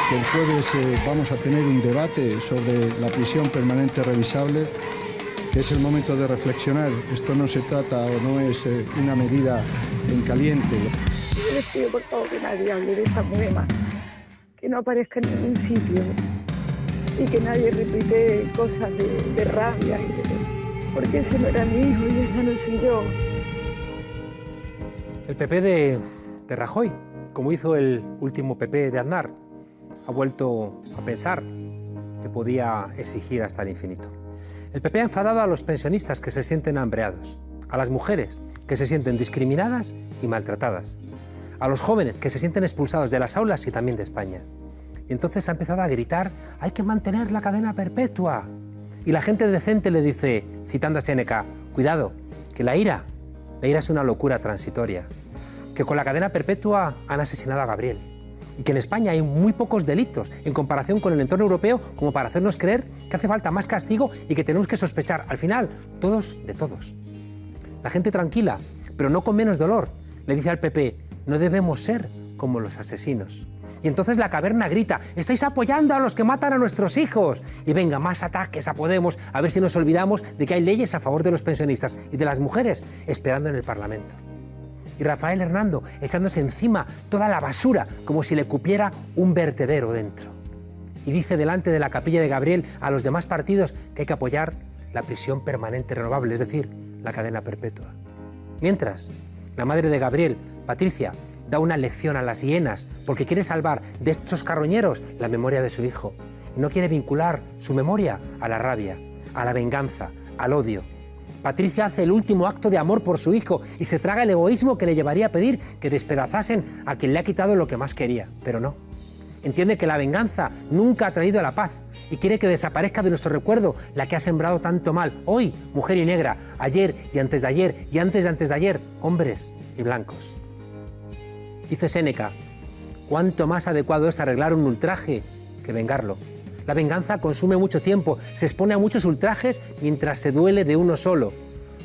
que el jueves vamos a tener un debate sobre la prisión permanente revisable, que es el momento de reflexionar. Esto no se trata o no es una medida en caliente. Yo les pido por favor que nadie hable de esta poema, que no aparezca en ningún sitio y que nadie repite cosas de rabia, porque ese no era mi hijo y esa no soy yo. El PP de Rajoy, como hizo el último PP de Aznar, ha vuelto a pensar que podía exigir hasta el infinito. El PP ha enfadado a los pensionistas que se sienten hambreados, a las mujeres que se sienten discriminadas y maltratadas, a los jóvenes que se sienten expulsados de las aulas y también de España. Y entonces ha empezado a gritar: hay que mantener la cadena perpetua. Y la gente decente le dice, citando a Séneca, cuidado, que la ira es una locura transitoria, que con la cadena perpetua han asesinado a Gabriel, y que en España hay muy pocos delitos en comparación con el entorno europeo como para hacernos creer que hace falta más castigo y que tenemos que sospechar, al final, todos de todos. La gente tranquila, pero no con menos dolor, le dice al PP, no debemos ser como los asesinos. Y entonces la caverna grita, estáis apoyando a los que matan a nuestros hijos. Y venga, más ataques a Podemos, a ver si nos olvidamos de que hay leyes a favor de los pensionistas y de las mujeres esperando en el Parlamento. Y Rafael Hernando echándose encima toda la basura como si le cupiera un vertedero dentro. Y dice delante de la capilla de Gabriel a los demás partidos que hay que apoyar la prisión permanente renovable, es decir, la cadena perpetua. Mientras, la madre de Gabriel, Patricia, da una lección a las hienas porque quiere salvar de estos carroñeros la memoria de su hijo y no quiere vincular su memoria a la rabia, a la venganza, al odio. Patricia hace el último acto de amor por su hijo y se traga el egoísmo que le llevaría a pedir que despedazasen a quien le ha quitado lo que más quería, pero no. Entiende que la venganza nunca ha traído la paz y quiere que desaparezca de nuestro recuerdo la que ha sembrado tanto mal. Hoy, mujer y negra, ayer y antes de ayer y antes de antes de ayer, hombres y blancos. Dice Séneca, cuánto más adecuado es arreglar un ultraje que vengarlo. La venganza consume mucho tiempo, se expone a muchos ultrajes mientras se duele de uno solo.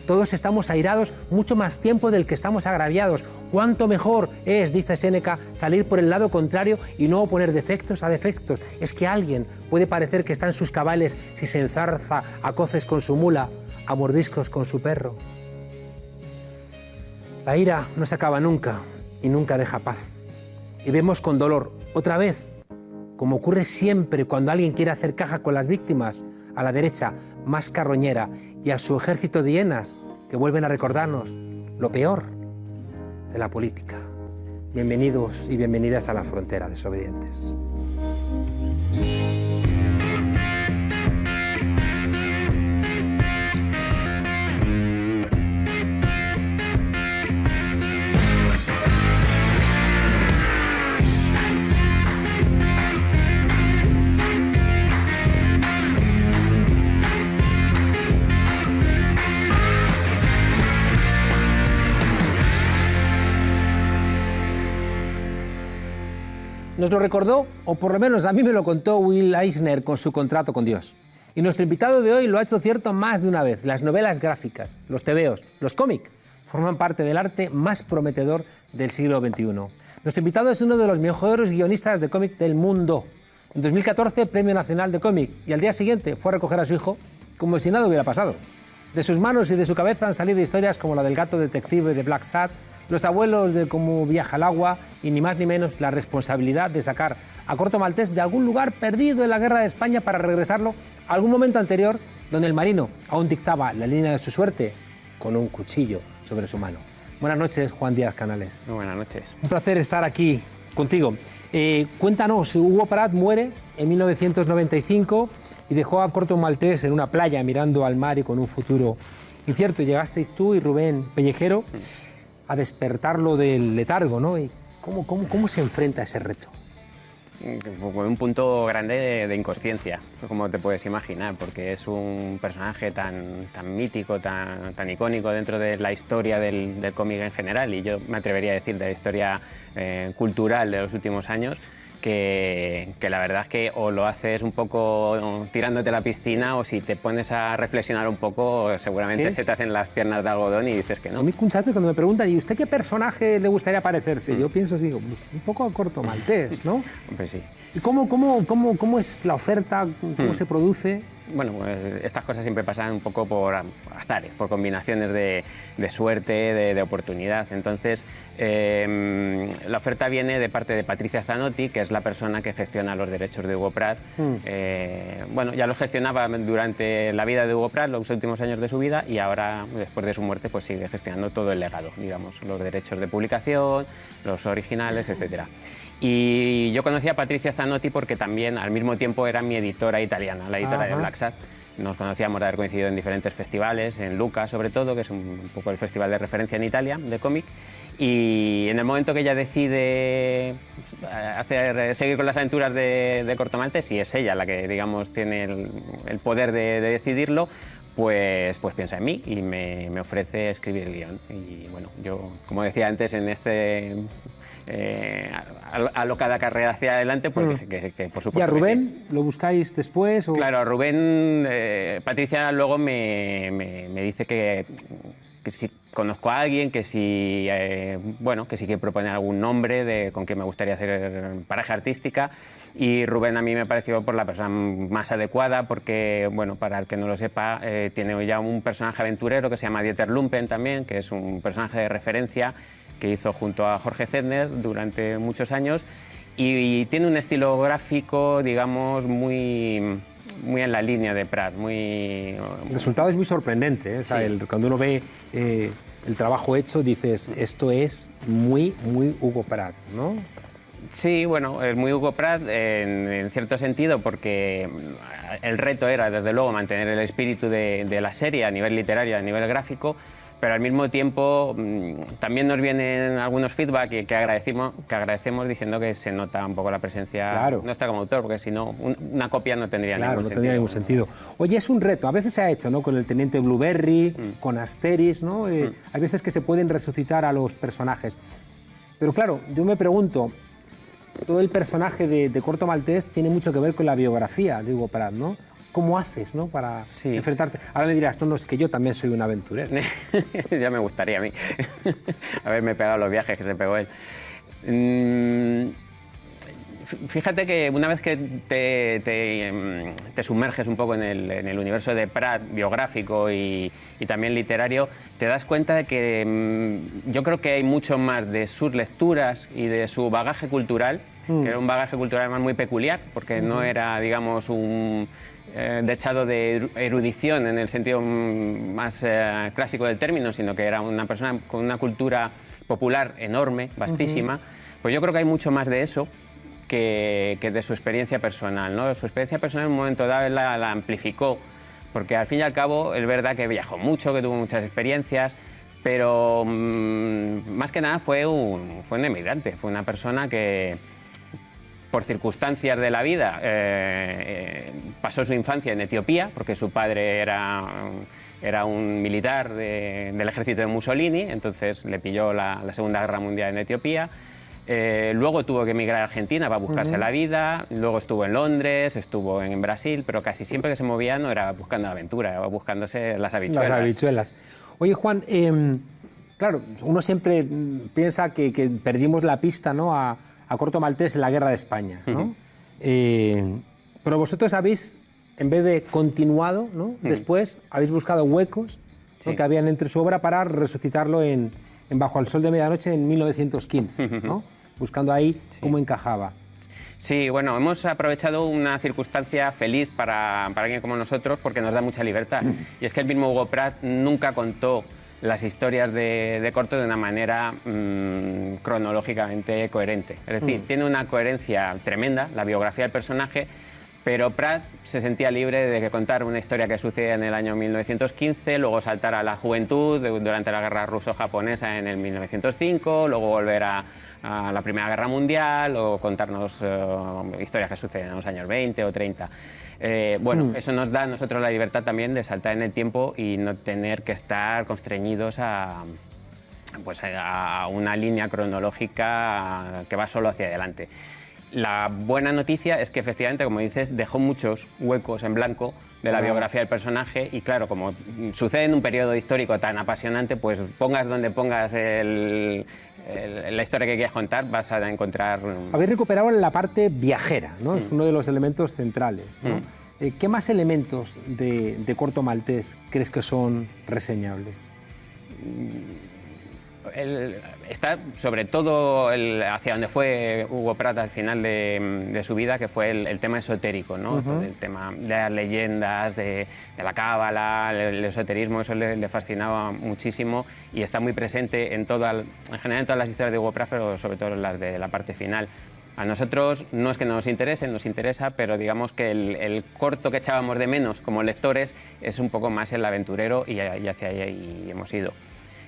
Todos estamos airados mucho más tiempo del que estamos agraviados. Cuánto mejor es, dice Séneca, salir por el lado contrario y no oponer defectos a defectos. Es que alguien puede parecer que está en sus cabales si se enzarza a coces con su mula, a mordiscos con su perro. La ira no se acaba nunca y nunca deja paz. Y vemos con dolor, otra vez, como ocurre siempre cuando alguien quiere hacer caja con las víctimas, a la derecha más carroñera y a su ejército de hienas que vuelven a recordarnos lo peor de la política. Bienvenidos y bienvenidas a la frontera, desobedientes. Nos lo recordó, o por lo menos a mí me lo contó Will Eisner con su contrato con Dios. Y nuestro invitado de hoy lo ha hecho cierto más de una vez. Las novelas gráficas, los tebeos, los cómics forman parte del arte más prometedor del siglo XXI. Nuestro invitado es uno de los mejores guionistas de cómic del mundo. En 2014, Premio Nacional de Cómic, y al día siguiente fue a recoger a su hijo como si nada hubiera pasado. De sus manos y de su cabeza han salido historias como la del gato detective de Black Sad, Los abuelos de Cómo viaja el agua y ni más ni menos la responsabilidad de sacar a Corto Maltés de algún lugar perdido en la guerra de España para regresarlo a algún momento anterior donde el marino aún dictaba la línea de su suerte con un cuchillo sobre su mano. Buenas noches, Juan Díaz Canales. Muy buenas noches. Un placer estar aquí contigo. Cuéntanos, Hugo Pratt muere en 1995 y dejó a Corto Maltés en una playa mirando al mar y con un futuro incierto. Llegasteis tú y Rubén Pellejero a despertarlo del letargo, ¿no? ¿Y cómo se enfrenta a ese reto? Con un punto grande de inconsciencia, como te puedes imaginar, porque es un personaje tan mítico, tan icónico dentro de la historia del cómic en general, y yo me atrevería a decir de la historia cultural de los últimos años, que la verdad es que o lo haces un poco tirándote a la piscina, o si te pones a reflexionar un poco, seguramente se te hacen las piernas de algodón y dices que no. A mí muchas veces cuando me preguntan, ¿y usted qué personaje le gustaría parecerse? Yo pienso, digo, pues, un poco a Corto Maltés, ¿no? Pues sí. ¿Y cómo es la oferta? ¿Cómo se produce? Bueno, pues estas cosas siempre pasan un poco por azares, por combinaciones de suerte, de oportunidad. Entonces, la oferta viene de parte de Patricia Zanotti, que es la persona que gestiona los derechos de Hugo Pratt. Bueno, ya los gestionaba durante la vida de Hugo Pratt, los últimos años de su vida, y ahora, después de su muerte, pues sigue gestionando todo el legado, digamos, los derechos de publicación, los originales, etcétera. Y yo conocí a Patricia Zanotti porque también al mismo tiempo era mi editora italiana, la editora de Black Sad. Nos conocíamos de haber coincidido en diferentes festivales, en Lucca sobre todo, que es un poco el festival de referencia en Italia de cómic. Y en el momento que ella decide seguir con las aventuras de Corto Maltés, y es ella la que, digamos, tiene el poder de decidirlo, pues piensa en mí y me ofrece escribir el guión. Y bueno, yo, como decía antes, en este... alocada carrera hacia adelante, pues que por supuesto. ¿Y a Rubén sí. lo buscáis después? ¿O? Claro, a Rubén, Patricia luego me dice que si conozco a alguien, que si, bueno, que sí que propone algún nombre con quien me gustaría hacer pareja artística. Y Rubén a mí me pareció por la persona más adecuada porque, bueno, para el que no lo sepa, tiene ya un personaje aventurero que se llama Dieter Lumpen también, que es un personaje de referencia que hizo junto a Jorge Zedner durante muchos años, y tiene un estilo gráfico, digamos, muy en la línea de Pratt. El resultado es muy sorprendente, ¿eh? O sea, sí. Cuando uno ve el trabajo hecho, dices, esto es muy Hugo Pratt, ¿no? Sí, bueno, es muy Hugo Pratt en cierto sentido, porque el reto era, desde luego, mantener el espíritu de la serie a nivel literario, a nivel gráfico, pero al mismo tiempo también nos vienen algunos feedback que agradecemos diciendo que se nota un poco la presencia nuestra como autor, porque si no, una copia no tendría ningún sentido. Oye, es un reto, a veces se ha hecho, ¿no? Con el Teniente Blueberry, con Asterix, ¿no? Hay veces que se pueden resucitar a los personajes. Pero claro, yo me pregunto, todo el personaje de Corto Maltés tiene mucho que ver con la biografía de Hugo Pratt, ¿no? ¿Cómo haces, ¿no? Para enfrentarte? Ahora me dirás, no, es que yo también soy un aventurero. Ya me gustaría a mí haberme pegado los viajes que se pegó él. Fíjate que una vez que te sumerges un poco en el universo de Pratt, biográfico y también literario, te das cuenta de que yo creo que hay mucho más de sus lecturas y de su bagaje cultural, que era un bagaje cultural además muy peculiar, porque no era, digamos, un dechado de erudición en el sentido más clásico del término, sino que era una persona con una cultura popular enorme, vastísima. Pues yo creo que hay mucho más de eso que de su experiencia personal, ¿no? Su experiencia personal en un momento dado la amplificó, porque al fin y al cabo es verdad que viajó mucho, que tuvo muchas experiencias, pero más que nada fue un emigrante, fue una persona que por circunstancias de la vida pasó su infancia en Etiopía, porque su padre era un militar del ejército de Mussolini, entonces le pilló la Segunda Guerra Mundial en Etiopía. Luego tuvo que emigrar a Argentina para buscarse la vida, luego estuvo en Londres, estuvo en Brasil, pero casi siempre que se movía no era buscando aventura, era buscándose las habichuelas. Las habichuelas. Oye, Juan, claro, uno siempre piensa que perdimos la pista, ¿no? a Corto Maltés en la Guerra de España, ¿no? Pero vosotros habéis, en vez de continuado, ¿no? Después habéis buscado huecos, ¿no? que habían entre su obra para resucitarlo en Bajo el sol de medianoche en 1915, ¿no? Buscando ahí cómo encajaba. Sí, bueno, hemos aprovechado una circunstancia feliz para alguien como nosotros porque nos da mucha libertad. Y es que el mismo Hugo Pratt nunca contó las historias de Corto de una manera cronológicamente coherente. Es decir, tiene una coherencia tremenda, la biografía del personaje, pero Pratt se sentía libre de contar una historia que sucedía en el año 1915, luego saltar a la juventud durante la guerra ruso-japonesa en el 1905, luego volver a la Primera Guerra Mundial o contarnos historias que suceden en los años 20 o 30. Bueno, eso nos da a nosotros la libertad también de saltar en el tiempo y no tener que estar constreñidos a una línea cronológica que va solo hacia adelante. La buena noticia es que efectivamente, como dices, dejó muchos huecos en blanco de la biografía del personaje y claro, como sucede en un periodo histórico tan apasionante, pues pongas donde pongas la historia que quieras contar, vas a encontrar... Habéis recuperado la parte viajera, ¿no? Es uno de los elementos centrales, ¿no? ¿Qué más elementos de Corto Maltés crees que son reseñables? Está sobre todo hacia donde fue Hugo Pratt al final de su vida, que fue el tema esotérico, ¿no? Todo el tema de las leyendas, de la cábala, el esoterismo, eso le fascinaba muchísimo y está muy presente en general en todas las historias de Hugo Pratt, pero sobre todo en las de la parte final. A nosotros no es que nos interese, nos interesa, pero digamos que el corto que echábamos de menos como lectores es un poco más el aventurero y hacia ahí hemos ido.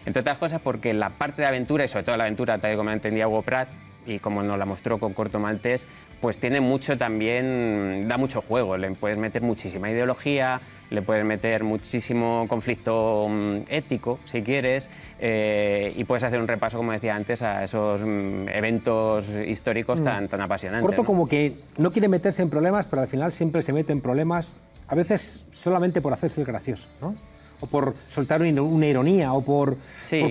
Entre otras cosas porque la parte de aventura, y sobre todo la aventura tal y como la entendía Hugo Pratt y como nos la mostró con Corto Maltés, pues tiene mucho también, da mucho juego, le puedes meter muchísima ideología, le puedes meter muchísimo conflicto ético, si quieres, y puedes hacer un repaso, como decía antes, a esos eventos históricos tan apasionantes. Corto, ¿no? Como que no quiere meterse en problemas, pero al final siempre se mete en problemas, a veces solamente por hacerse el gracioso, ¿no? O por soltar una ironía, o por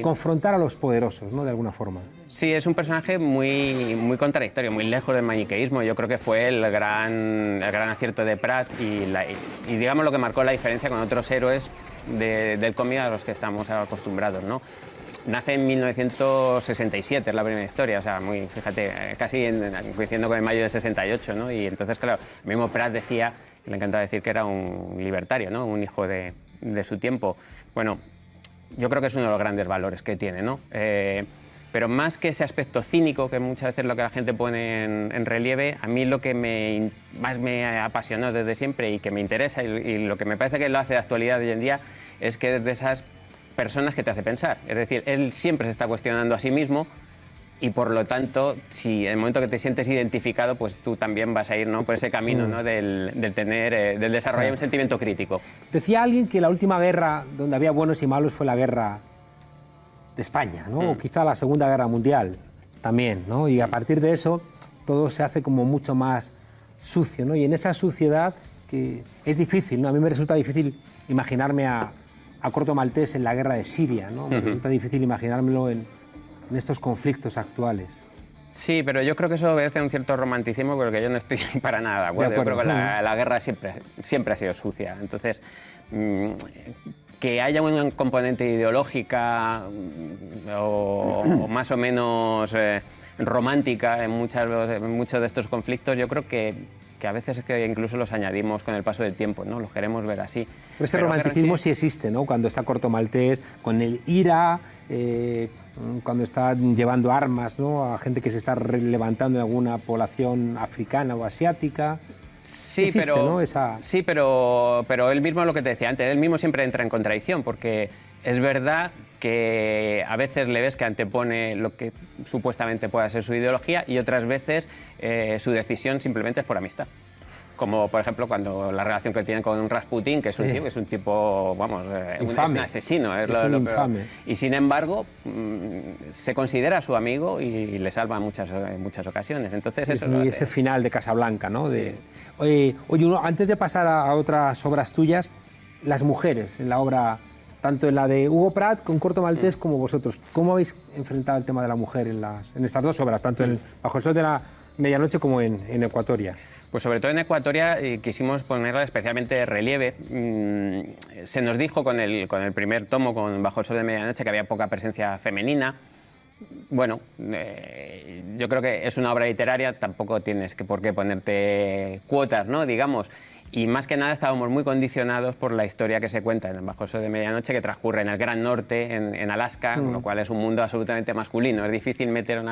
confrontar a los poderosos, ¿no? De alguna forma. Sí, es un personaje muy contradictorio, muy lejos del maniqueísmo. Yo creo que fue el gran acierto de Pratt y digamos lo que marcó la diferencia con otros héroes del cómic a los que estamos acostumbrados, ¿no? Nace en 1967, es la primera historia, o sea, fíjate, casi coincidiendo con el mayo del 68, ¿no? Y entonces, claro, el mismo Pratt decía, le encantaba decir que era un libertario, ¿no? Un hijo de su tiempo. Bueno, yo creo que es uno de los grandes valores que tiene, ¿no? Pero más que ese aspecto cínico, que muchas veces lo que la gente pone en relieve, a mí lo que más me apasionó desde siempre y que me interesa y lo que me parece que lo hace de actualidad hoy en día es que es de esas personas que te hace pensar. Es decir, él siempre se está cuestionando a sí mismo y por lo tanto, si en el momento que te sientes identificado, pues tú también vas a ir, ¿no? Por ese camino, ¿no? del desarrollar un sentimiento crítico. Decía alguien que la última guerra donde había buenos y malos fue la guerra de España, ¿no? O quizá la Segunda Guerra Mundial también, ¿no? Y a partir de eso todo se hace como mucho más sucio, ¿no? Y en esa suciedad que es difícil, ¿no? A mí me resulta difícil imaginarme a Corto Maltés en la guerra de Siria, ¿no? Me resulta difícil imaginármelo en estos conflictos actuales. Sí, pero yo creo que eso obedece a un cierto romanticismo porque yo no estoy para nada de acuerdo. Yo creo que la guerra siempre ha sido sucia. Entonces, que haya una componente ideológica o más o menos romántica en muchos de estos conflictos, yo creo que a veces es que incluso los añadimos con el paso del tiempo, ¿no? Los queremos ver así. Pero ese romanticismo sí existe, ¿no? Cuando está Corto Maltés, con el IRA, cuando está llevando armas, ¿no? A gente que se está levantando en alguna población africana o asiática. Sí, existe, pero, ¿no? sí, pero él mismo, lo que te decía antes, él mismo siempre entra en contradicción, porque es verdad que a veces le ves que antepone lo que supuestamente pueda ser su ideología y otras veces su decisión simplemente es por amistad. Como, por ejemplo, cuando la relación que tiene con Rasputin, que es un tipo, vamos, es un asesino. Es un infame. Y sin embargo, se considera su amigo y le salva en muchas ocasiones. Entonces, sí, eso es ese final de Casablanca, ¿no? Oye, antes de pasar a otras obras tuyas, las mujeres en la obra, tanto en la de Hugo Pratt con Corto Maltés como vosotros, ¿cómo habéis enfrentado el tema de la mujer en estas dos obras, tanto en Bajo el sol de la medianoche como en Ecuatoria? Pues sobre todo en Ecuatoria quisimos ponerla especialmente de relieve. Se nos dijo con el primer tomo, con Bajo el sol de medianoche, que había poca presencia femenina. Bueno, yo creo que es una obra literaria, tampoco tienes por qué ponerte cuotas, ¿no? Digamos. Y más que nada estábamos muy condicionados por la historia que se cuenta en Bajo el sol de medianoche, que transcurre en el Gran Norte, en Alaska, con lo cual es un mundo absolutamente masculino. Es difícil meter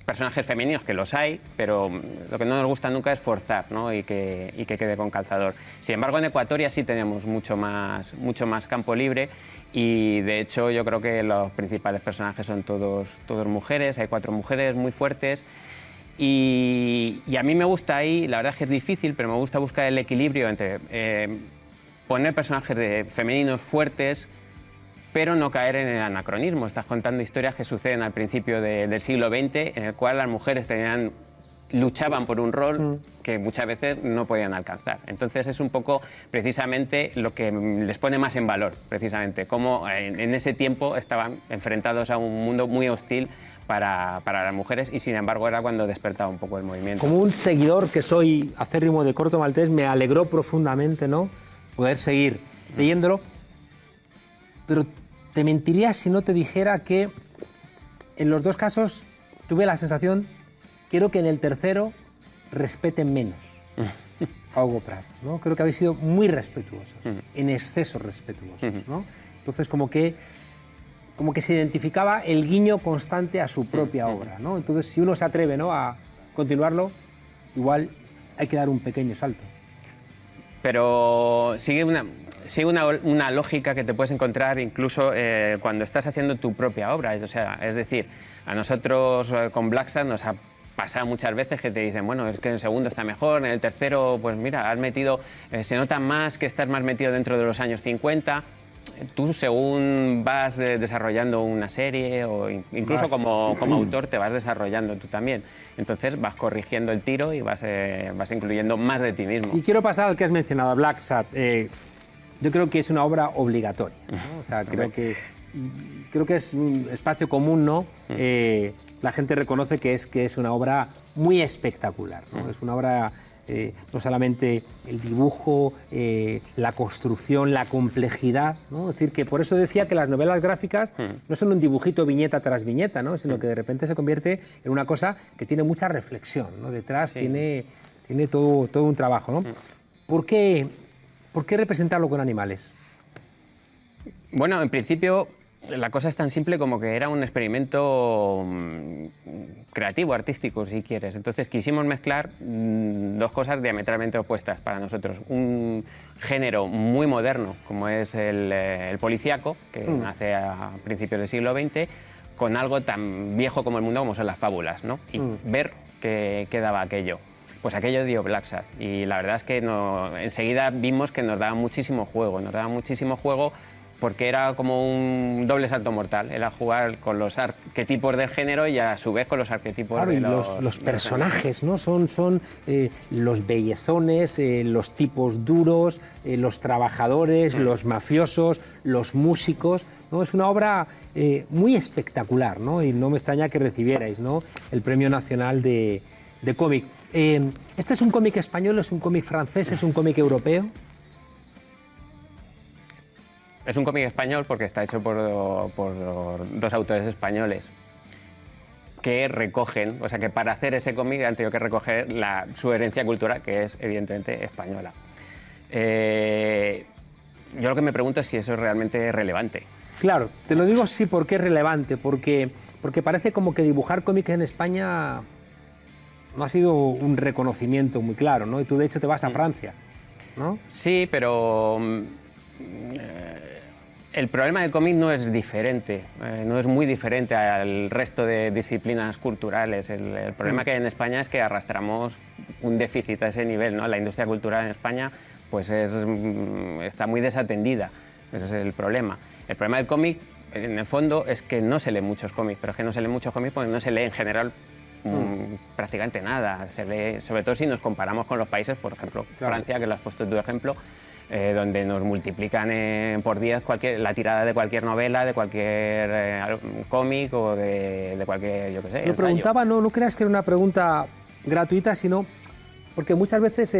personajes femeninos, que los hay, pero lo que no nos gusta nunca es forzar, ¿no? y que quede con calzador. Sin embargo, en Ecuatoria sí tenemos mucho más campo libre y, de hecho, yo creo que los principales personajes son todos mujeres. Hay 4 mujeres muy fuertes y a mí me gusta ahí, la verdad es que es difícil, pero me gusta buscar el equilibrio entre poner personajes femeninos fuertes pero no caer en el anacronismo. Estás contando historias que suceden al principio del siglo XX, en el cual las mujeres luchaban por un rol que muchas veces no podían alcanzar. Entonces es un poco precisamente lo que les pone más en valor, precisamente, cómo en ese tiempo estaban enfrentados a un mundo muy hostil para las mujeres, y sin embargo era cuando despertaba un poco el movimiento. Como un seguidor que soy acérrimo de Corto Maltés, me alegró profundamente, ¿no?, poder seguir leyéndolo, pero te mentiría si no te dijera que en los dos casos tuve la sensación, creo que en el tercero respeten menos a Hugo Pratt, ¿no? Creo que habéis sido muy respetuosos, en exceso respetuosos, ¿no? Entonces como que se identificaba el guiño constante a su propia obra, ¿no? Entonces si uno se atreve, ¿no?, a continuarlo, igual hay que dar un pequeño salto. Pero sigue una lógica que te puedes encontrar incluso cuando estás haciendo tu propia obra. O sea, es decir, a nosotros con Black Sad nos ha pasado muchas veces que te dicen, bueno, es que en el segundo está mejor, en el tercero, pues mira, has metido, se nota más que estás más metido dentro de los años 50. Tú, según vas desarrollando una serie o incluso como autor, te vas desarrollando tú también. Entonces vas corrigiendo el tiro y vas incluyendo más de ti mismo. Y quiero pasar al que has mencionado, a Black Sad. Yo creo que es una obra obligatoria, ¿no? O sea, creo que es un espacio común, ¿no? La gente reconoce que es una obra muy espectacular, ¿no? Es una obra, no solamente el dibujo, la construcción, la complejidad, ¿no? Es decir, que por eso decía que las novelas gráficas no son un dibujito viñeta tras viñeta, ¿no?, sino que de repente se convierte en una cosa que tiene mucha reflexión, ¿no? Detrás tiene todo un trabajo, ¿no? ¿Por qué representarlo con animales? Bueno, en principio la cosa es tan simple como que era un experimento creativo, artístico, si quieres. Entonces quisimos mezclar dos cosas diametralmente opuestas para nosotros. Un género muy moderno, como es el policíaco, que nace a principios del siglo XX, con algo tan viejo como el mundo, como son las fábulas, ¿no? Y ver qué daba aquello. Pues aquello dio Black Sad, y la verdad es que enseguida vimos que nos daba muchísimo juego, porque era como un doble salto mortal, era jugar con los arquetipos del género y a su vez con los arquetipos de los personajes, ¿no? Son los bellezones, los tipos duros, los trabajadores, los mafiosos, los músicos, ¿no? Es una obra muy espectacular, ¿no? Y no me extraña que recibierais, ¿no?, el Premio Nacional de Cómic. ¿Este es un cómic español, es un cómic francés, es un cómic europeo? Es un cómic español porque está hecho por dos autores españoles que recogen, o sea que para hacer ese cómic han tenido que recoger su herencia cultural, que es evidentemente española. Yo lo que me pregunto es si eso es realmente relevante. Claro, te lo digo sí porque es relevante, porque parece como que dibujar cómics en España no ha sido un reconocimiento muy claro, ¿no? Y tú de hecho te vas a Francia, ¿no? Sí, pero el problema del cómic no es diferente, no es muy diferente al resto de disciplinas culturales. El problema que hay en España es que arrastramos un déficit a ese nivel, ¿no? La industria cultural en España pues está muy desatendida, ese es el problema. El problema del cómic, en el fondo, es que no se leen muchos cómics, pero es que no se leen muchos cómics porque no se lee en general prácticamente nada. Se lee, sobre todo si nos comparamos con los países, por ejemplo, Francia, que lo has puesto tu ejemplo, donde nos multiplican por 10 la tirada de cualquier novela, de cualquier cómic o de cualquier, yo qué sé, Lo ensayo. preguntaba, no creas que era una pregunta gratuita, sino porque muchas veces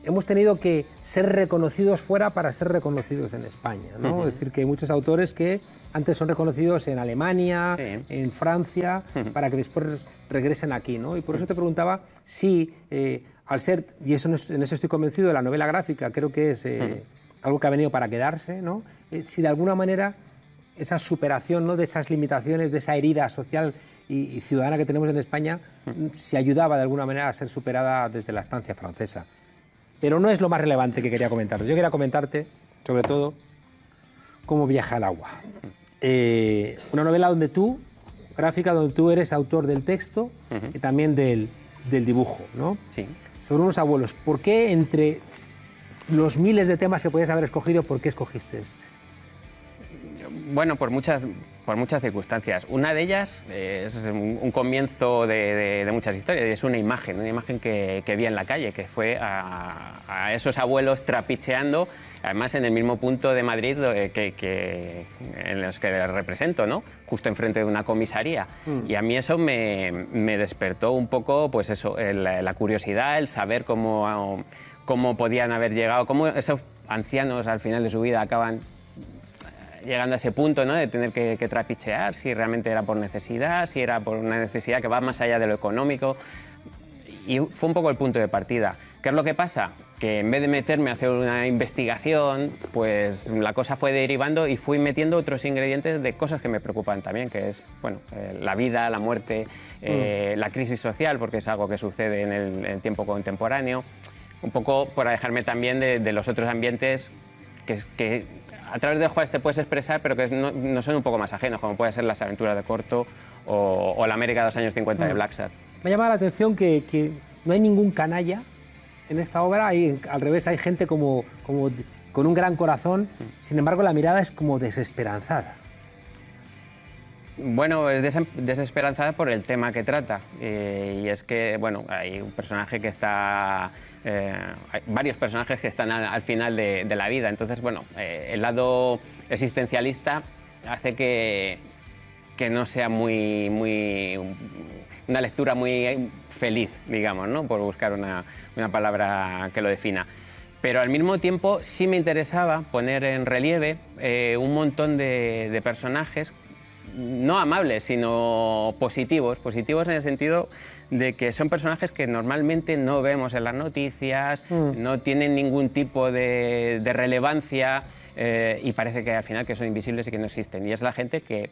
hemos tenido que ser reconocidos fuera para ser reconocidos en España, ¿no? Es decir, que hay muchos autores que antes son reconocidos en Alemania, en Francia, para que después regresen aquí, ¿no? Y por eso te preguntaba si, al ser, y en eso estoy convencido, de la novela gráfica, creo que es algo que ha venido para quedarse, ¿no? Si de alguna manera esa superación, ¿no?, de esas limitaciones, de esa herida social y ciudadana que tenemos en España, si ayudaba de alguna manera a ser superada desde la estancia francesa. Pero no es lo más relevante que quería comentarte. Yo quería comentarte, sobre todo, cómo viaja el agua. Una novela gráfica, donde tú eres autor del texto y también del dibujo, ¿no? Sí. Sobre unos abuelos. ¿Por qué entre los miles de temas que podías haber escogido, por qué escogiste este? Bueno, por muchas circunstancias. Una de ellas es un comienzo de muchas historias. Es una imagen que vi en la calle, que fue a esos abuelos trapicheando, además en el mismo punto de Madrid en los que represento, ¿no? Justo enfrente de una comisaría. Y a mí eso me despertó un poco, pues eso, la curiosidad, el saber cómo podían haber llegado, cómo esos ancianos al final de su vida acaban llegando a ese punto, ¿no? De tener que trapichear, si realmente era por necesidad, si era por una necesidad que va más allá de lo económico. Y fue un poco el punto de partida. ¿Qué es lo que pasa? Que en vez de meterme a hacer una investigación, pues la cosa fue derivando y fui metiendo otros ingredientes de cosas que me preocupan también, que es, bueno, la vida, la muerte, la crisis social, porque es algo que sucede en el tiempo contemporáneo. Un poco por alejarme también de los otros ambientes que a través de juegos te puedes expresar, pero que no son un poco más ajenos, como puede ser las aventuras de Corto o la América de los años 50 de Black Sad. Me llama la atención que no hay ningún canalla en esta obra, al revés, hay gente como con un gran corazón, sin embargo la mirada es como desesperanzada. Bueno, es desesperanzada por el tema que trata, y es que, bueno, hay un personaje que está... hay varios personajes que están al final de la vida, entonces, bueno, el lado existencialista hace que no sea una lectura muy feliz, digamos, ¿no? Por buscar una palabra que lo defina. Pero al mismo tiempo sí me interesaba poner en relieve un montón de personajes, no amables, sino positivos en el sentido de que son personajes que normalmente no vemos en las noticias, no tienen ningún tipo de relevancia, y parece que al final que son invisibles y que no existen. Y es la gente que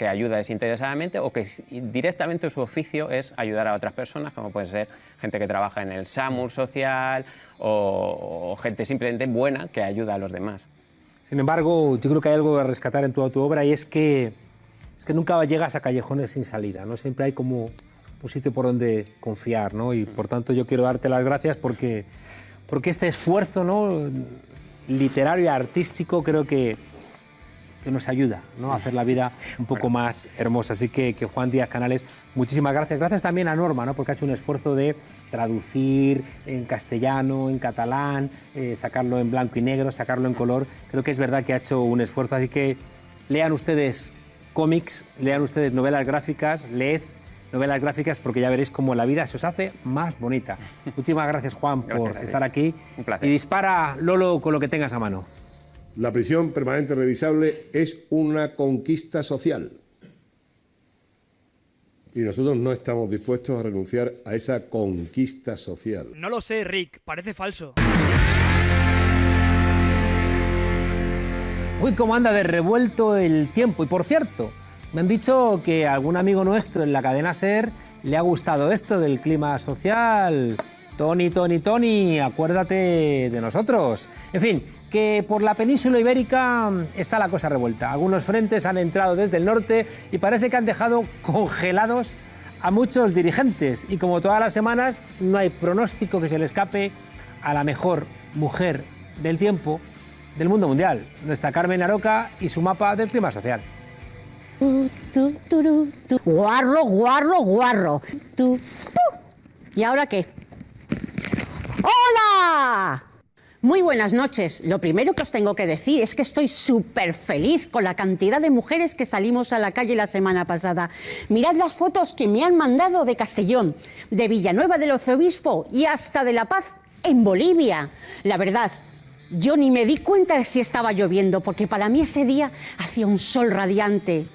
ayuda desinteresadamente o que directamente su oficio es ayudar a otras personas, como puede ser gente que trabaja en el SAMUR social o gente simplemente buena que ayuda a los demás. Sin embargo, yo creo que hay algo a rescatar en toda tu obra, y es que nunca llegas a callejones sin salida, ¿no? Siempre hay como un sitio por donde confiar, ¿no? Y por tanto yo quiero darte las gracias porque este esfuerzo, ¿no?, literario y artístico creo que nos ayuda, ¿no?, a hacer la vida un poco más hermosa. Así que Juan Díaz Canales, muchísimas gracias. Gracias también a Norma, ¿no?, porque ha hecho un esfuerzo de traducir en castellano, en catalán, sacarlo en blanco y negro, sacarlo en color. Creo que es verdad que ha hecho un esfuerzo, así que lean ustedes cómics, lean ustedes novelas gráficas, leed novelas gráficas, porque ya veréis cómo la vida se os hace más bonita. Muchísimas gracias, Juan, por estar aquí. Un placer. Y dispara, Lolo, con lo que tengas a mano. La prisión permanente revisable es una conquista social. Y nosotros no estamos dispuestos a renunciar a esa conquista social. No lo sé, Rick, parece falso. Uy, cómo anda de revuelto el tiempo. Y por cierto, me han dicho que a algún amigo nuestro en la cadena SER le ha gustado esto del clima social. Tony, acuérdate de nosotros. En fin, que por la península ibérica está la cosa revuelta. Algunos frentes han entrado desde el norte y parece que han dejado congelados a muchos dirigentes. Y como todas las semanas, no hay pronóstico que se le escape a la mejor mujer del tiempo del mundo mundial, nuestra Carmen Aroca y su mapa del clima social. Guarro. ¿Y ahora qué? ¡Hola! Muy buenas noches. Lo primero que os tengo que decir es que estoy súper feliz con la cantidad de mujeres que salimos a la calle la semana pasada. Mirad las fotos que me han mandado de Castellón, de Villanueva del Arzobispo y hasta de La Paz, en Bolivia. La verdad, yo ni me di cuenta de si estaba lloviendo, porque para mí ese día hacía un sol radiante.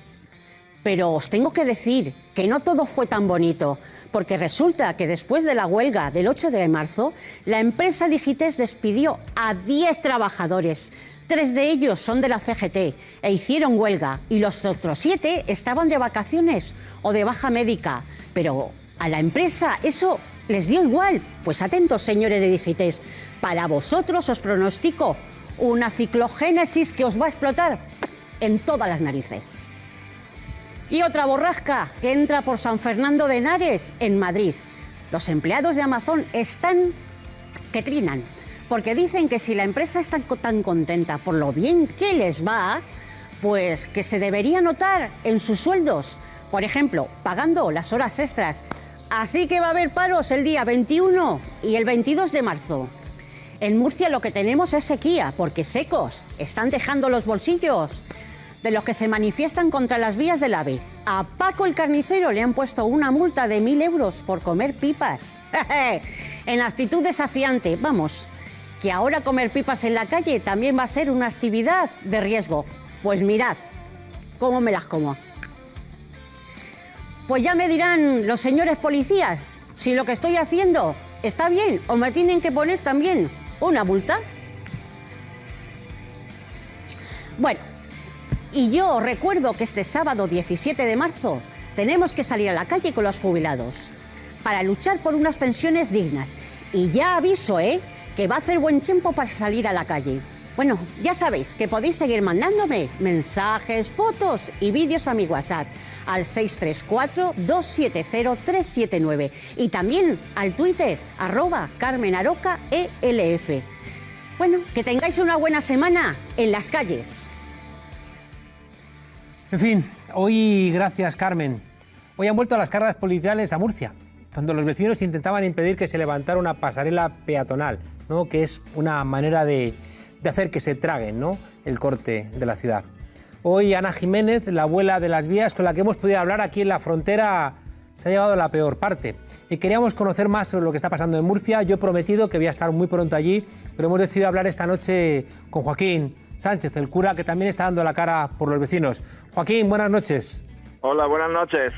Pero os tengo que decir que no todo fue tan bonito, porque resulta que después de la huelga del 8 de marzo, la empresa Digitex despidió a 10 trabajadores. 3 de ellos son de la CGT e hicieron huelga, y los otros 7 estaban de vacaciones o de baja médica. Pero a la empresa eso les dio igual. Pues atentos, señores de Digitex, para vosotros os pronostico una ciclogénesis que os va a explotar en todas las narices. Y otra borrasca que entra por San Fernando de Henares, en Madrid. Los empleados de Amazon están que trinan, porque dicen que si la empresa está tan contenta por lo bien que les va, Pues que se debería notar en sus sueldos, por ejemplo, pagando las horas extras. Así que va a haber paros el día 21 y el 22 de marzo. En Murcia lo que tenemos es sequía, porque secos están dejando los bolsillos de los que se manifiestan contra las vías del AVE. A Paco el carnicero le han puesto una multa de 1.000 euros por comer pipas. En actitud desafiante, vamos, que ahora comer pipas en la calle también va a ser una actividad de riesgo. Pues mirad cómo me las como. Pues ya me dirán los señores policías si lo que estoy haciendo está bien o me tienen que poner también una multa. Bueno, y yo recuerdo que este sábado 17 de marzo tenemos que salir a la calle con los jubilados para luchar por unas pensiones dignas. Y ya aviso, que va a hacer buen tiempo para salir a la calle. Bueno, ya sabéis que podéis seguir mandándome mensajes, fotos y vídeos a mi WhatsApp al 634-270-379 y también al Twitter @CarmenArocaELF. Bueno, que tengáis una buena semana en las calles. En fin, hoy, gracias Carmen, hoy han vuelto las cargas policiales a Murcia, cuando los vecinos intentaban impedir que se levantara una pasarela peatonal, ¿no? Que es una manera de hacer que se traguen, ¿no?, el corte de la ciudad. Hoy Ana Jiménez, la abuela de las vías con la que hemos podido hablar aquí en la frontera, se ha llevado la peor parte. Y queríamos conocer más sobre lo que está pasando en Murcia. Yo he prometido que voy a estar muy pronto allí, pero hemos decidido hablar esta noche con Joaquín Sánchez, el cura, que también está dando la cara por los vecinos. Joaquín, buenas noches. Hola, buenas noches.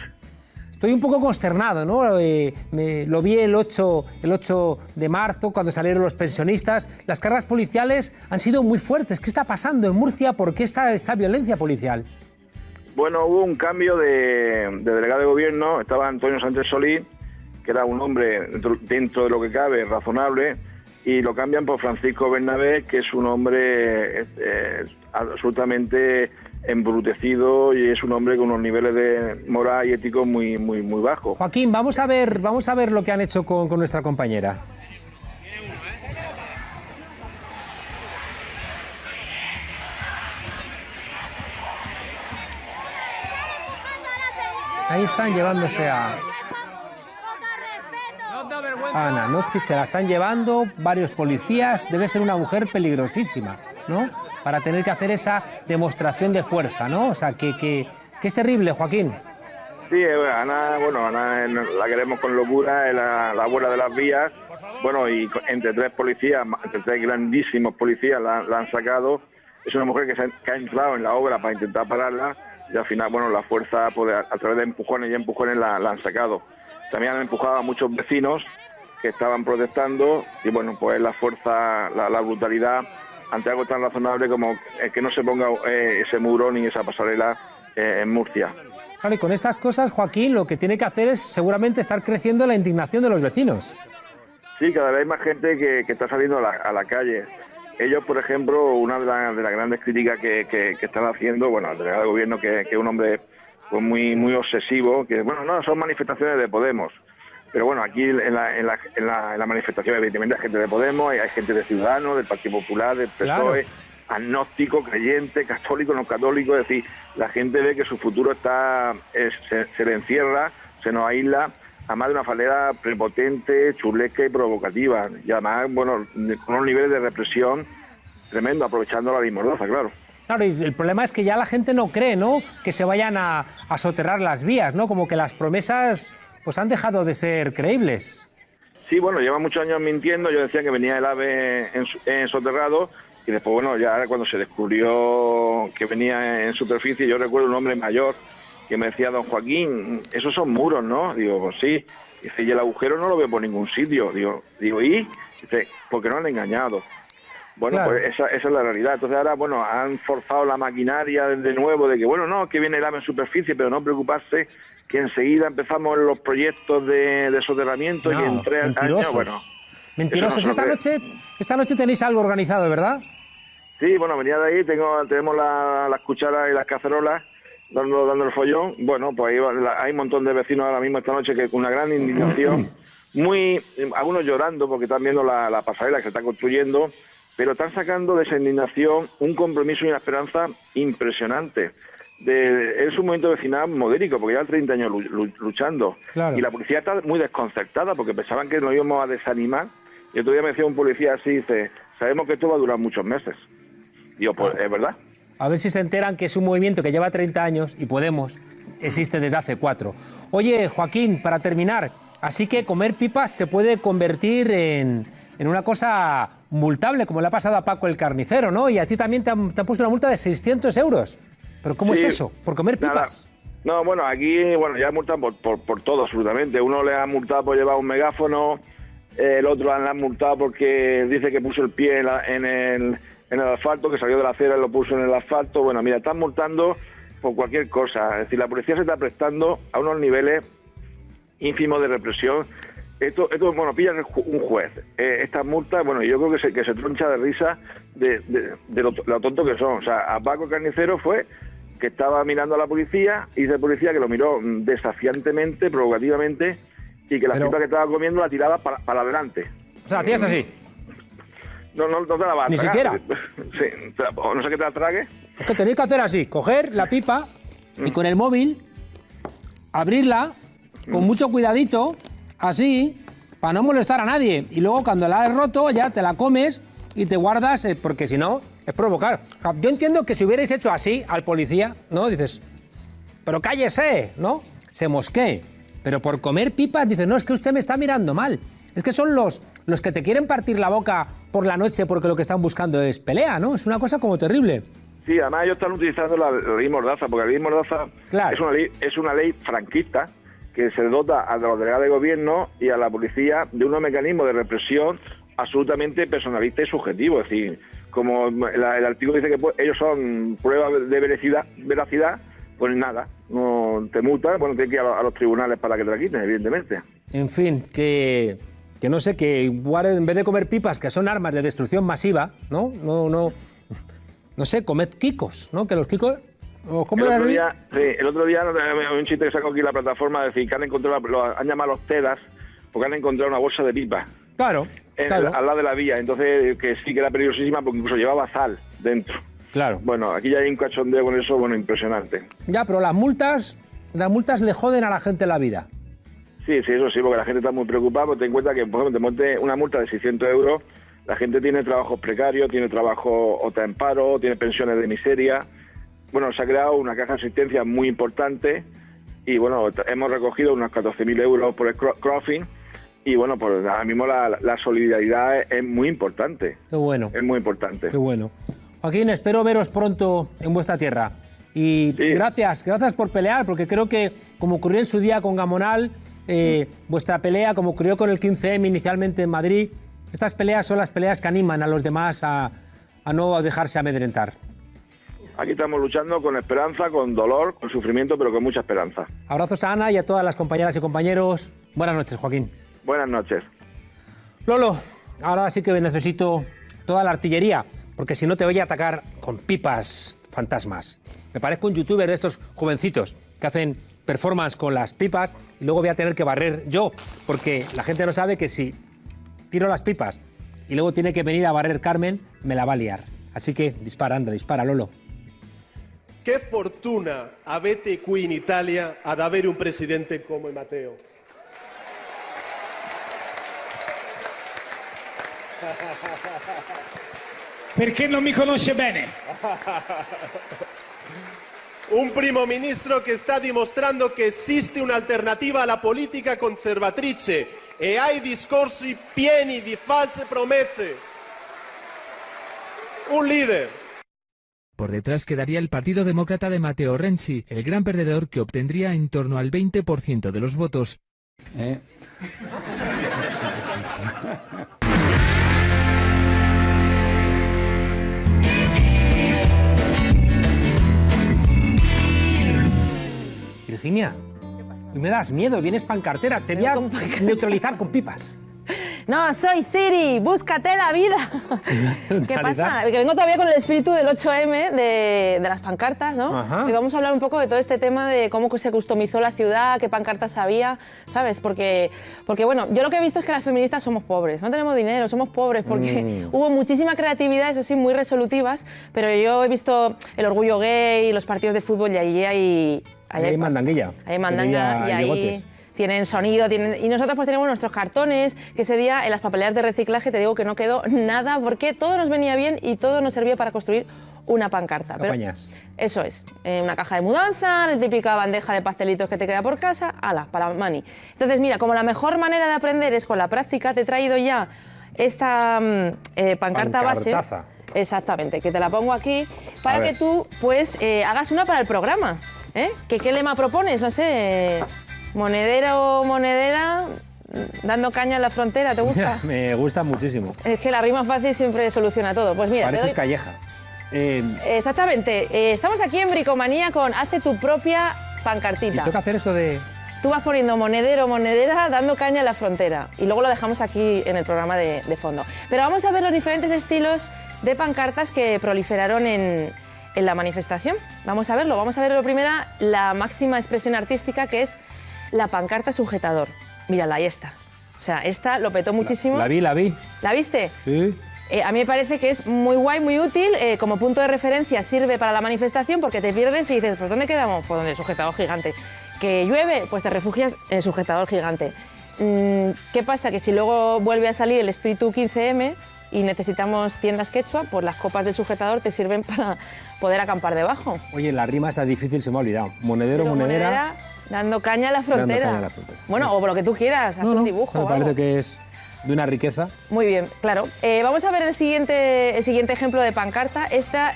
Estoy un poco consternado, ¿no? Lo vi el 8 de marzo, cuando salieron los pensionistas. Las cargas policiales han sido muy fuertes. ¿Qué está pasando en Murcia? ¿Por qué está esa violencia policial? Bueno, hubo un cambio de delegado de gobierno. Estaba Antonio Sánchez Solís, que era un hombre dentro de lo que cabe razonable, y lo cambian por Francisco Bernabé, que es un hombre absolutamente embrutecido y es un hombre con unos niveles de moral y ético muy bajos. Joaquín, vamos a ver lo que han hecho con nuestra compañera. Ahí están llevándose a Ana, ¿no? Se la están llevando varios policías. Debe ser una mujer peligrosísima, ¿no?, para tener que hacer esa demostración de fuerza, ¿no? O sea, que es terrible, Joaquín. Sí, Ana, la queremos con locura, es la abuela de las vías. Bueno, y entre tres grandísimos policías la han sacado. Es una mujer que ha entrado en la obra para intentar pararla y al final, bueno, la fuerza, a través de empujones la han sacado. También han empujado a muchos vecinos que estaban protestando y, bueno, pues la fuerza, la brutalidad ante algo tan razonable como que no se ponga ese muro ni esa pasarela en Murcia. Claro, y con estas cosas, Joaquín, lo que tiene que hacer es seguramente estar creciendo la indignación de los vecinos. Sí, cada vez hay más gente que está saliendo a la calle. Ellos, por ejemplo, una de las grandes críticas que están haciendo, bueno, al delegado de gobierno, que es un hombre pues muy obsesivo, que, bueno, no, son manifestaciones de Podemos. Pero bueno, aquí en la manifestación evidentemente hay gente de Podemos, hay gente de Ciudadanos, del Partido Popular, del PSOE, claro, agnóstico, creyente, católico, no católico. Es decir, la gente ve que su futuro se le encierra, se nos aísla, además de una manera prepotente, chulesca y provocativa. Y además, bueno, con unos niveles de represión tremendo, aprovechando la ley Mordaza, claro. Claro, y el problema es que ya la gente no cree, ¿no?, que se vayan a soterrar las vías, ¿no? Como que las promesas pues han dejado de ser creíbles. Sí, bueno, lleva muchos años mintiendo. Yo decía que venía el AVE en soterrado y después, bueno, ya cuando se descubrió que venía en superficie, yo recuerdo un hombre mayor que me decía: don Joaquín, esos son muros, ¿no? Digo, pues sí. Dice, y el agujero no lo veo por ningún sitio. Digo, ¿y? Dice, porque no han engañado. Bueno, claro, pues esa es la realidad. Entonces ahora, bueno, han forzado la maquinaria de nuevo de que, bueno, no, que viene el AVE en superficie, pero no preocuparse que enseguida empezamos los proyectos de soterramiento, y en 3 años, bueno... Mentirosos. Esta noche tenéis algo organizado, ¿verdad? Sí, bueno, venía de ahí, tenemos las cucharas y las cacerolas dando el follón. Bueno, pues ahí hay un montón de vecinos ahora mismo esta noche que con una gran indignación, algunos llorando porque están viendo la pasarela que se está construyendo, pero están sacando de esa indignación un compromiso y una esperanza impresionante. Es un movimiento vecinal modélico, porque llevan 30 años luchando. Claro. Y la policía está muy desconcertada, porque pensaban que nos íbamos a desanimar. Y otro día me decía un policía así, dice, sabemos que esto va a durar muchos meses. Digo, pues es verdad. A ver si se enteran que es un movimiento que lleva 30 años y Podemos existe desde hace 4. Oye, Joaquín, para terminar, así que comer pipas se puede convertir en una cosa multable, como le ha pasado a Paco el carnicero, ¿no? Y a ti también te han puesto una multa de 600 euros. ¿Pero cómo es eso? ¿Por comer pipas? No, bueno, aquí ya multan por todo, absolutamente. Uno le ha multado por llevar un megáfono, el otro le han multado porque dice que puso el pie en el asfalto, que salió de la acera y lo puso en el asfalto. Bueno, mira, están multando por cualquier cosa. Es decir, la policía se está prestando a unos niveles ínfimos de represión. Esto bueno, pillan un juez. Estas multas, bueno, yo creo que se troncha de risa de lo tonto que son. O sea, a Paco Carnicero fue que estaba mirando a la policía y dice el policía que lo miró desafiantemente, provocativamente, y que la pipa que estaba comiendo la tiraba para adelante. O sea, hacías así. No te la vas a tragar. ¿Ni siquiera? Sí, no sé qué te la trague. Es que tenéis que hacer así, coger la pipa y con el móvil abrirla con mucho cuidadito, así, para no molestar a nadie. Y luego cuando la has roto ya te la comes y te guardas, porque si no, es provocar. O sea, yo entiendo que si hubierais hecho así al policía, ¿no? Dices, pero cállese, ¿no? Se mosquee. Pero por comer pipas dices, no, es que usted me está mirando mal. Es que son los que te quieren partir la boca por la noche porque lo que están buscando es pelea, ¿no? Es una cosa como terrible. Sí, además ellos están utilizando la ley Mordaza, porque la ley Mordaza es una ley franquista que se dota a los delegados de gobierno y a la policía de unos mecanismos de represión absolutamente personalista y subjetivo. Es decir, como el artículo dice que ellos son pruebas de veracidad, pues nada, no te multan, bueno, tienes que ir a los tribunales para que te la quiten, evidentemente. En fin, que no sé, que igual en vez de comer pipas, que son armas de destrucción masiva, ¿no? No sé, comed quicos, ¿no? Que los quicos... El otro día un chiste que sacó aquí la plataforma, decir que han encontrado, han llamado a los TEDAS porque han encontrado una bolsa de pipas. Claro. Al lado de la vía, entonces que sí que era peligrosísima porque incluso llevaba sal dentro. Claro. Bueno, aquí ya hay un cachondeo con eso, bueno, impresionante. Ya, pero las multas le joden a la gente la vida. Sí, eso sí, porque la gente está muy preocupada, porque ten en cuenta que, por ejemplo, te monte una multa de 600 euros, la gente tiene trabajos precarios, tiene trabajo o está en paro, tiene pensiones de miseria. Bueno, se ha creado una caja de asistencia muy importante y, bueno, hemos recogido unos 14.000 euros por el crowdfunding y, bueno, pues ahora mismo la solidaridad es muy importante. Qué bueno. Es muy importante. Qué bueno. Joaquín, espero veros pronto en vuestra tierra. Y sí. Gracias por pelear, porque creo que, como ocurrió en su día con Gamonal, vuestra pelea, como ocurrió con el 15M inicialmente en Madrid, estas peleas son las peleas que animan a los demás a no dejarse amedrentar. Aquí estamos luchando con esperanza, con dolor, con sufrimiento, pero con mucha esperanza. Abrazos a Ana y a todas las compañeras y compañeros. Buenas noches, Joaquín. Buenas noches. Lolo, ahora sí que necesito toda la artillería, porque si no te voy a atacar con pipas fantasmas. Me parezco un youtuber de estos jovencitos que hacen performance con las pipas y luego voy a tener que barrer yo, porque la gente no sabe que si tiro las pipas y luego tiene que venir a barrer Carmen, me la va a liar. Así que dispara, anda, dispara, Lolo. Che fortuna avete qui in Italia ad avere un presidente come Matteo. Perché non mi conosce bene. Un primo ministro che sta dimostrando che esiste un'alternativa alla politica conservatrice e ai discorsi pieni di false promesse. Un líder. Por detrás quedaría el Partido Demócrata de Matteo Renzi, el gran perdedor que obtendría en torno al 20% de los votos. Virginia, me das miedo, vienes pancartera, te voy a neutralizar con pipas. No, soy Siri, búscate la vida. ¿Qué pasa? Que vengo todavía con el espíritu del 8M, de las pancartas, ¿no? Ajá. Y vamos a hablar un poco de todo este tema de cómo se customizó la ciudad, qué pancartas había, ¿sabes? Porque bueno, yo lo que he visto es que las feministas somos pobres, no tenemos dinero, somos pobres, porque hubo muchísima creatividad, eso sí, muy resolutivas, pero yo he visto el orgullo gay, los partidos de fútbol y allí hay mandanguilla. Hay mandanga y ahí tienen sonido, y nosotros pues tenemos nuestros cartones, que ese día en las papeleras de reciclaje te digo que no quedó nada, porque todo nos venía bien y todo nos servía para construir una pancarta. Pero eso es, una caja de mudanza, la típica bandeja de pastelitos que te queda por casa, ala, para mani. Entonces mira, como la mejor manera de aprender es con la práctica, te he traído ya esta pancarta base. Exactamente, que te la pongo aquí para que tú pues hagas una para el programa. ¿Qué lema propones? No sé, monedero o monedera, dando caña en la frontera, ¿te gusta? Me gusta muchísimo. Es que la rima fácil siempre soluciona todo. Pues mira, pareces Calleja. Exactamente, estamos aquí en Bricomanía con hazte tu propia pancartita. ¿Y toca hacer eso de...? Tú vas poniendo monedero o monedera, dando caña en la frontera, y luego lo dejamos aquí en el programa de fondo. Pero vamos a ver los diferentes estilos de pancartas que proliferaron en la manifestación. Vamos a verlo primero, la máxima expresión artística, que es la pancarta sujetador. Mírala, ahí está. O sea, esta lo petó muchísimo. La vi. ¿La viste? Sí. A mí me parece que es muy guay, muy útil, como punto de referencia sirve para la manifestación, porque te pierdes y dices, pues ¿dónde quedamos? Pues donde el sujetador gigante. ¿Que llueve? Pues te refugias en el sujetador gigante. ¿Qué pasa? Que si luego vuelve a salir el espíritu 15M y necesitamos tiendas quechua, pues las copas del sujetador te sirven para poder acampar debajo. Oye, la rima esa difícil se me ha olvidado. Monedero, monedera... Dando caña a la frontera. Bueno, o lo que tú quieras, haz un dibujo. Me parece que es de una riqueza. Muy bien, claro. Vamos a ver el siguiente ejemplo de pancarta.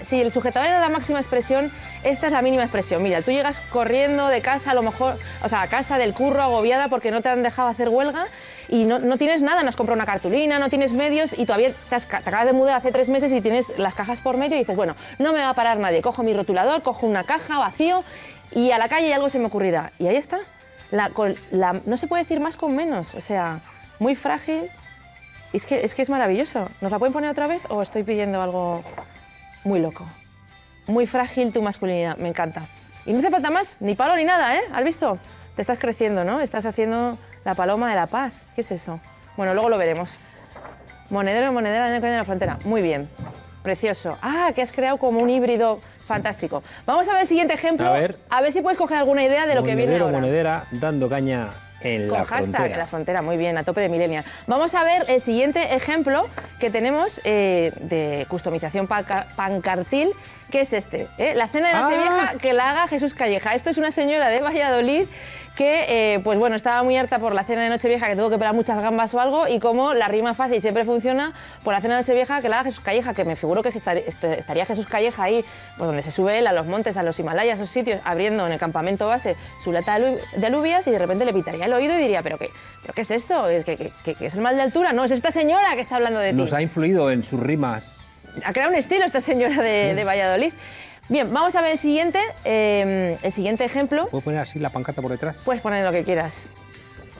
Si el sujetador era la máxima expresión, esta es la mínima expresión. Mira, tú llegas corriendo de casa, a lo mejor, a casa del curro, agobiada porque no te han dejado hacer huelga y no tienes nada, no has comprado una cartulina, no tienes medios y todavía te acabas de mudar hace 3 meses y tienes las cajas por medio y dices, bueno, no me va a parar nadie. Cojo mi rotulador, cojo una caja vacío y a la calle y algo se me ocurrirá. Y ahí está. No se puede decir más con menos. O sea, muy frágil. Es que es maravilloso. ¿Nos la pueden poner otra vez o estoy pidiendo algo muy loco? Muy frágil tu masculinidad. Me encanta. Y no hace falta más, ni palo ni nada, ¿eh? ¿Has visto? Te estás creciendo, ¿no? Estás haciendo la paloma de la paz. ¿Qué es eso? Bueno, luego lo veremos. Monedero, monedera, dando caña en la frontera. Muy bien. Precioso. Ah, que has creado como un híbrido. Fantástico. Vamos a ver el siguiente ejemplo. A ver si puedes coger alguna idea de lo que viene ahora. Monedera, dando caña en la frontera. Con hashtag en la frontera, muy bien, a tope de millennial. Vamos a ver el siguiente ejemplo que tenemos de customización pancartil, que es este. La cena de Nochevieja que la haga Jesús Calleja. Esto es una señora de Valladolid que, pues bueno, estaba muy harta por la cena de Nochevieja, que tuvo que pelar muchas gambas o algo, y como la rima fácil siempre funciona, por la cena de Nochevieja que la haga Jesús Calleja, que me figuro que estaría Jesús Calleja ahí, pues donde se sube él a los montes, a los Himalayas, a esos sitios, abriendo en el campamento base su lata de alubias, y de repente le pitaría el oído y diría, ¿pero qué es esto? ¿Que es el mal de altura? No, es esta señora que está hablando de ti. Nos ha influido en sus rimas. Ha creado un estilo esta señora de Valladolid. Bien, vamos a ver el siguiente ejemplo. ¿Puedo poner así la pancarta por detrás? Puedes poner lo que quieras.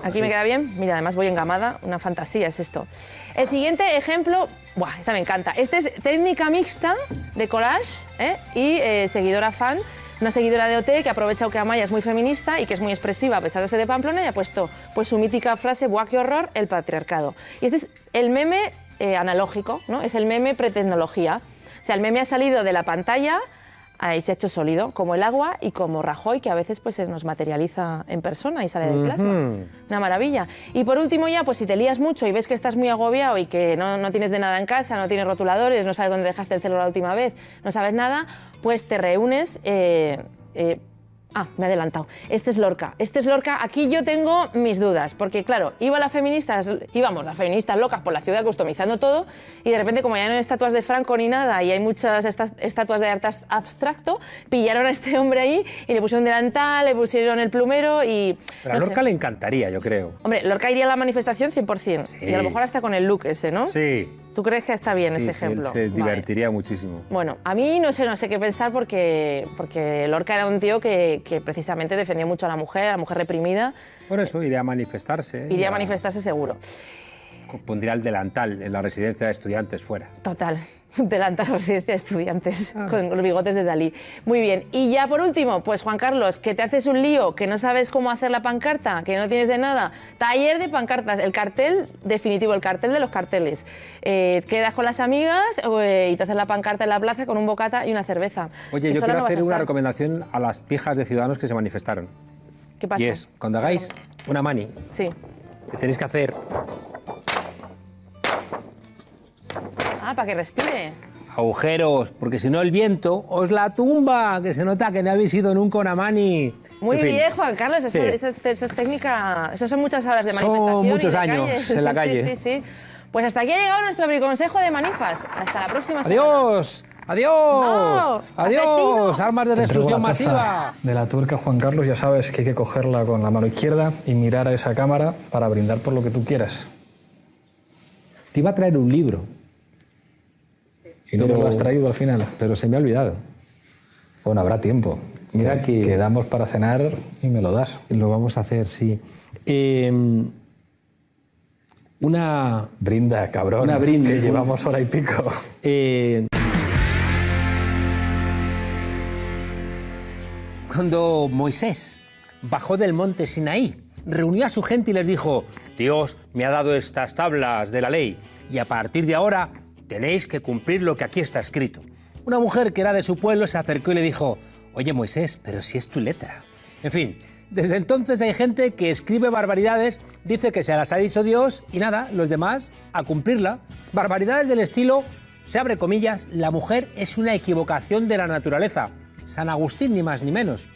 Aquí me queda bien. Mira, además voy engamada. Una fantasía es esto. El siguiente ejemplo, ¡buah! Esta me encanta. Este es técnica mixta de collage y seguidora fan. Una seguidora de OT que ha aprovechado que Amaya es muy feminista y que es muy expresiva a pesar de ser de Pamplona y ha puesto pues, su mítica frase, ¡buah, qué horror! El patriarcado. Y este es el meme analógico, ¿no? Es el meme pretecnología. O sea, el meme ha salido de la pantalla y se ha hecho sólido, como el agua y como Rajoy, que a veces pues, se nos materializa en persona y sale del plasma. Una maravilla. Y por último ya, pues si te lías mucho y ves que estás muy agobiado y que no tienes de nada en casa, no tienes rotuladores, no sabes dónde dejaste el celular la última vez, no sabes nada, pues te reúnes... me he adelantado. Este es Lorca. Aquí yo tengo mis dudas, porque claro, íbamos las feministas locas por la ciudad customizando todo y de repente como ya no hay estatuas de Franco ni nada y hay muchas estatuas de arte abstracto, pillaron a este hombre ahí y le pusieron delantal, le pusieron el plumero y... Pero a Lorca le encantaría, yo creo. Hombre, Lorca iría a la manifestación 100%. Sí. Y a lo mejor hasta con el look ese, ¿no? Sí. ¿Tú crees que está bien ese ejemplo? Sí, se divertiría muchísimo. Bueno, a mí no sé qué pensar porque Lorca era un tío que precisamente defendía mucho a la mujer reprimida. Por eso iría a manifestarse. Iría a manifestarse seguro. pondría el delantal en la residencia de estudiantes fuera. Total. Delantal residencia de estudiantes con los bigotes de Dalí. Muy bien. Y ya por último, pues Juan Carlos, que te haces un lío, que no sabes cómo hacer la pancarta, que no tienes de nada. Taller de pancartas, el cartel definitivo, el cartel de los carteles. Quedas con las amigas y te haces la pancarta en la plaza con un bocata y una cerveza. Oye, yo quiero hacer una recomendación a las pijas de ciudadanos que se manifestaron. ¿Qué pasa? Y es, cuando hagáis una mani, sí, que tenéis que hacer... Ah, para que respire. Agujeros, porque si no el viento os la tumba, que se nota que no habéis ido nunca a una mani. Muy bien, Juan Carlos, sí. esa es técnica, eso son muchas horas de manifestación. Son muchos años en la calle. Sí. Pues hasta aquí ha llegado nuestro briconsejo de manifas. Hasta la próxima semana. ¡Adiós! ¡Adiós! No, ¡Adiós! ¡Armas de destrucción masiva! De la tuerca, Juan Carlos, ya sabes que hay que cogerla con la mano izquierda y mirar a esa cámara para brindar por lo que tú quieras. Te iba a traer un libro. ¿Y no me lo has traído al final? Pero se me ha olvidado. Bueno, habrá tiempo. Mira que... Quedamos para cenar y me lo das. Lo vamos a hacer, sí. Una... Brinda, cabrón. Una brinda. Que llevamos hora y pico. Cuando Moisés bajó del monte Sinaí, reunió a su gente y les dijo: Dios me ha dado estas tablas de la ley y a partir de ahora tenéis que cumplir lo que aquí está escrito. Una mujer que era de su pueblo se acercó y le dijo: Oye, Moisés, pero si es tu letra. En fin, desde entonces hay gente que escribe barbaridades, dice que se las ha dicho Dios y nada, los demás a cumplirla. Barbaridades del estilo, se abre comillas, la mujer es una equivocación de la naturaleza. San Agustín, ni más ni menos.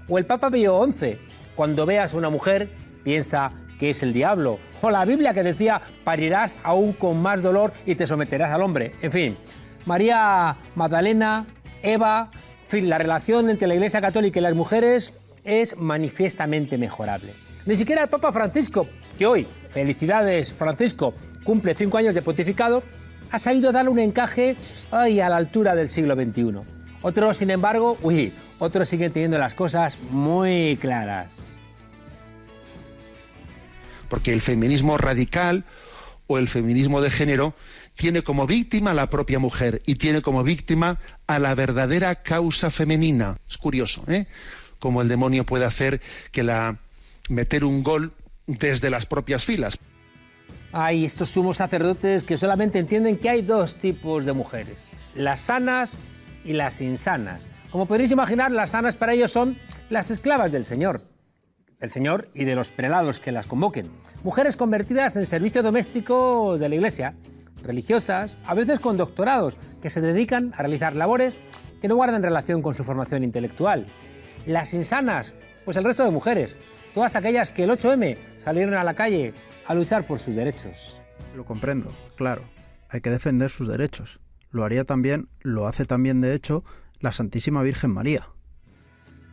O el Papa Pío XI, cuando veas a una mujer, piensa que es el diablo. O la Biblia que decía, parirás aún con más dolor y te someterás al hombre. En fin, María Magdalena, Eva, en fin, la relación entre la Iglesia Católica y las mujeres es manifiestamente mejorable. Ni siquiera el Papa Francisco, que hoy, felicidades Francisco, cumple 5 años de pontificado, ha sabido darle un encaje a la altura del siglo XXI. Otros, sin embargo, otros siguen teniendo las cosas muy claras. Porque el feminismo radical o el feminismo de género tiene como víctima a la propia mujer y tiene como víctima a la verdadera causa femenina. Es curioso, ¿eh? Cómo el demonio puede hacer que meter un gol desde las propias filas. Hay estos sumos sacerdotes que solamente entienden que hay 2 tipos de mujeres, las sanas y las insanas. Como podréis imaginar, las sanas para ellos son las esclavas del Señor y de los prelados que las convoquen. Mujeres convertidas en servicio doméstico de la Iglesia, religiosas, a veces con doctorados, que se dedican a realizar labores que no guardan relación con su formación intelectual. Las insanas, pues el resto de mujeres, todas aquellas que el 8M salieron a la calle a luchar por sus derechos. Lo comprendo, claro, hay que defender sus derechos. Lo hace también de hecho la Santísima Virgen María.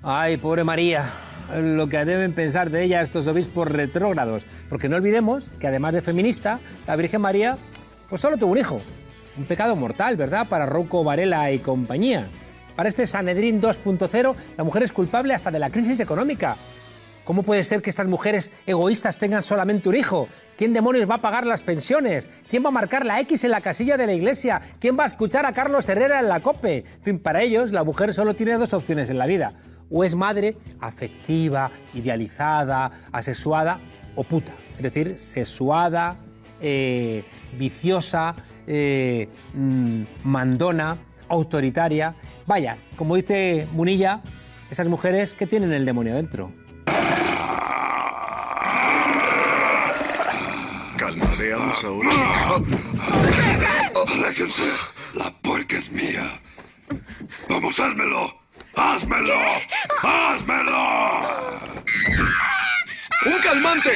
Ay, pobre María, lo que deben pensar de ella estos obispos retrógrados, porque no olvidemos que además de feminista, la Virgen María pues solo tuvo un hijo, un pecado mortal, ¿verdad?, para Rouco Varela y compañía. Para este Sanedrín 2.0, la mujer es culpable hasta de la crisis económica. ¿Cómo puede ser que estas mujeres egoístas tengan solamente un hijo? ¿Quién demonios va a pagar las pensiones? ¿Quién va a marcar la X en la casilla de la iglesia? ¿Quién va a escuchar a Carlos Herrera en la COPE? En fin, para ellos la mujer solo tiene 2 opciones en la vida. O es madre afectiva, idealizada, asexuada o puta. Es decir, sexuada, viciosa, mandona, autoritaria. Vaya, como dice Munilla, esas mujeres que tienen el demonio dentro. Calmadeamos ahora. Aléjense, la puerca es mía. Vamos, házmelo. ¡Házmelo! ¡Házmelo! ¡Un calmante!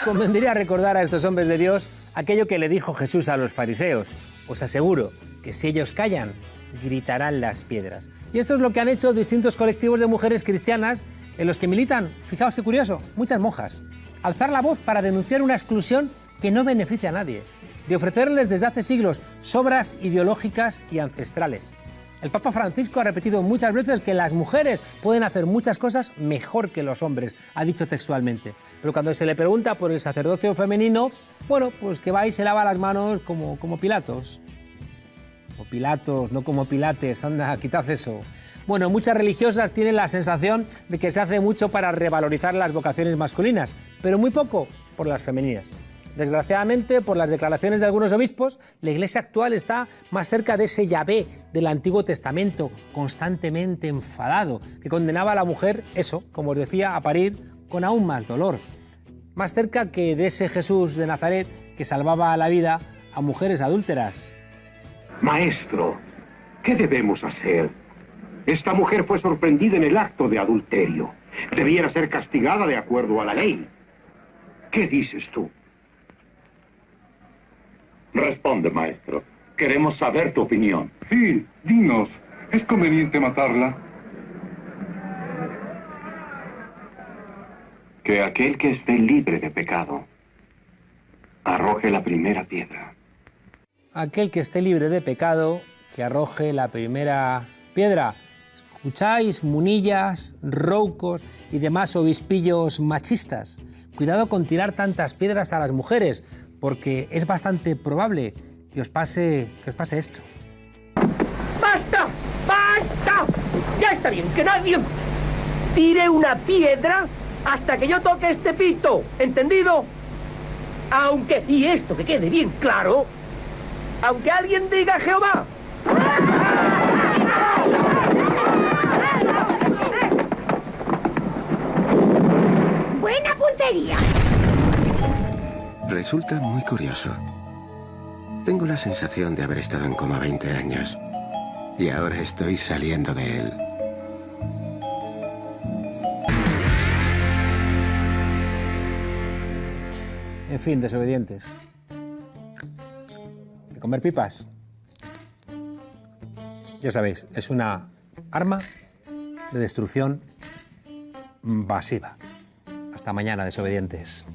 Convendría recordar a estos hombres de Dios aquello que le dijo Jesús a los fariseos. Os aseguro que si ellos callan, gritarán las piedras. Y eso es lo que han hecho distintos colectivos de mujeres cristianas en los que militan, fijaos qué curioso, muchas monjas. Alzar la voz para denunciar una exclusión que no beneficia a nadie, de ofrecerles desde hace siglos sobras ideológicas y ancestrales. El Papa Francisco ha repetido muchas veces que las mujeres pueden hacer muchas cosas mejor que los hombres, ha dicho textualmente. Pero cuando se le pregunta por el sacerdocio femenino, bueno, pues que va y se lava las manos como Pilatos. O Pilatos, no como Pilates, anda, quitad eso. Bueno, muchas religiosas tienen la sensación de que se hace mucho para revalorizar las vocaciones masculinas, pero muy poco por las femeninas. Desgraciadamente, por las declaraciones de algunos obispos, la Iglesia actual está más cerca de ese Yahvé del Antiguo Testamento, constantemente enfadado, que condenaba a la mujer, eso, como os decía, a parir con aún más dolor. Más cerca que de ese Jesús de Nazaret que salvaba la vida a mujeres adúlteras. Maestro, ¿qué debemos hacer? Esta mujer fue sorprendida en el acto de adulterio. Debiera ser castigada de acuerdo a la ley. ¿Qué dices tú? Responde, maestro. Queremos saber tu opinión. Sí, dinos. ¿Es conveniente matarla? Que aquel que esté libre de pecado arroje la primera piedra. Aquel que esté libre de pecado, que arroje la primera piedra. ¿Escucháis, munillas, roucos y demás obispillos machistas? Cuidado con tirar tantas piedras a las mujeres, porque es bastante probable que os pase esto. ¡Basta! ¡Basta! Ya está bien, que nadie tire una piedra hasta que yo toque este pito, ¿entendido? Aunque, y esto que quede bien claro, aunque alguien diga Jehová. Buena puntería. Resulta muy curioso. Tengo la sensación de haber estado en coma 20 años y ahora estoy saliendo de él. En fin, desobedientes. ¿De comer pipas? Ya sabéis, es una arma de destrucción masiva. Hasta mañana, desobedientes.